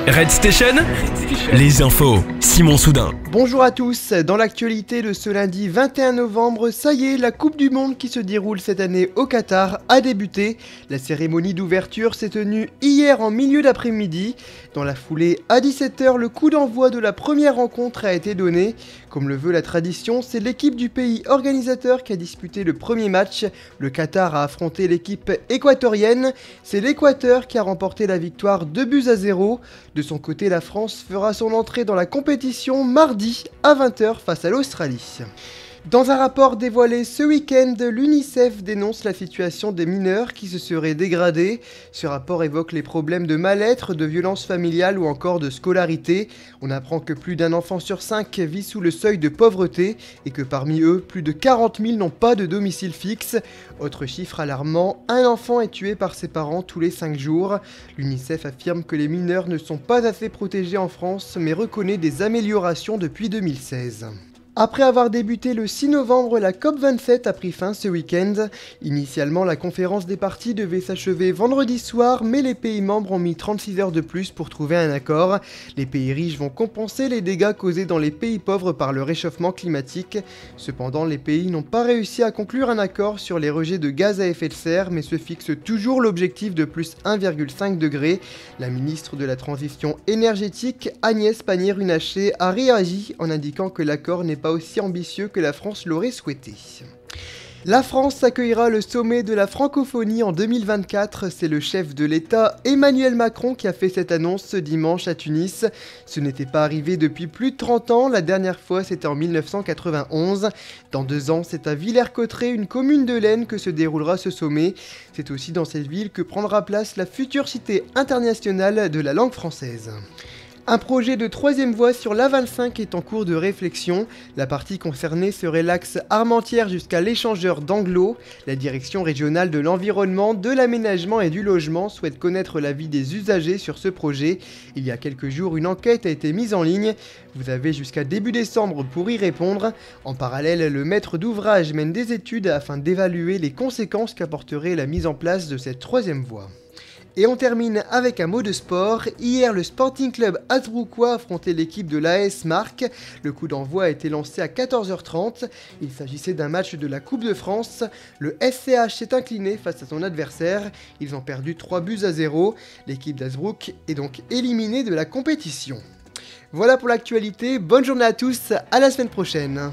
Red Station, les infos, Simon Soudin. Bonjour à tous, dans l'actualité de ce lundi 21 novembre, ça y est, la Coupe du Monde qui se déroule cette année au Qatar a débuté. La cérémonie d'ouverture s'est tenue hier en milieu d'après-midi. Dans la foulée, à 17h, le coup d'envoi de la première rencontre a été donné. Comme le veut la tradition, c'est l'équipe du pays organisateur qui a disputé le premier match. Le Qatar a affronté l'équipe équatorienne. C'est l'Équateur qui a remporté la victoire 2-0. De son côté, la France fera son entrée dans la compétition mardi à 20h face à l'Australie. Dans un rapport dévoilé ce week-end, l'UNICEF dénonce la situation des mineurs qui se seraient dégradés. Ce rapport évoque les problèmes de mal-être, de violence familiale ou encore de scolarité. On apprend que plus d'un enfant sur 5 vit sous le seuil de pauvreté et que parmi eux, plus de 40 000 n'ont pas de domicile fixe. Autre chiffre alarmant, un enfant est tué par ses parents tous les 5 jours. L'UNICEF affirme que les mineurs ne sont pas assez protégés en France mais reconnaît des améliorations depuis 2016. Après avoir débuté le 6 novembre, la COP27 a pris fin ce week-end. Initialement, la conférence des parties devait s'achever vendredi soir, mais les pays membres ont mis 36 heures de plus pour trouver un accord. Les pays riches vont compenser les dégâts causés dans les pays pauvres par le réchauffement climatique. Cependant, les pays n'ont pas réussi à conclure un accord sur les rejets de gaz à effet de serre, mais se fixent toujours l'objectif de plus 1,5 degré. La ministre de la Transition énergétique, Agnès Pannier-Runacher, a réagi en indiquant que l'accord n'est pas aussi ambitieux que la France l'aurait souhaité. La France accueillera le sommet de la francophonie en 2024. C'est le chef de l'État, Emmanuel Macron, qui a fait cette annonce ce dimanche à Tunis. Ce n'était pas arrivé depuis plus de 30 ans. La dernière fois, c'était en 1991. Dans 2 ans, c'est à Villers-Cotterêts, une commune de l'Aisne, que se déroulera ce sommet. C'est aussi dans cette ville que prendra place la future cité internationale de la langue française. Un projet de 3ème voie sur l'A25 est en cours de réflexion. La partie concernée serait l'axe Armentières jusqu'à l'échangeur d'Anglo. La direction régionale de l'environnement, de l'aménagement et du logement souhaite connaître l'avis des usagers sur ce projet. Il y a quelques jours, une enquête a été mise en ligne. Vous avez jusqu'à début décembre pour y répondre. En parallèle, le maître d'ouvrage mène des études afin d'évaluer les conséquences qu'apporterait la mise en place de cette 3ème voie. Et on termine avec un mot de sport. Hier, le Sporting Club Hasbrouckois affrontait l'équipe de l'AS Marc. Le coup d'envoi a été lancé à 14h30. Il s'agissait d'un match de la Coupe de France. Le SCH s'est incliné face à son adversaire. Ils ont perdu 3-0. L'équipe d'Hasbrouck est donc éliminée de la compétition. Voilà pour l'actualité. Bonne journée à tous. À la semaine prochaine.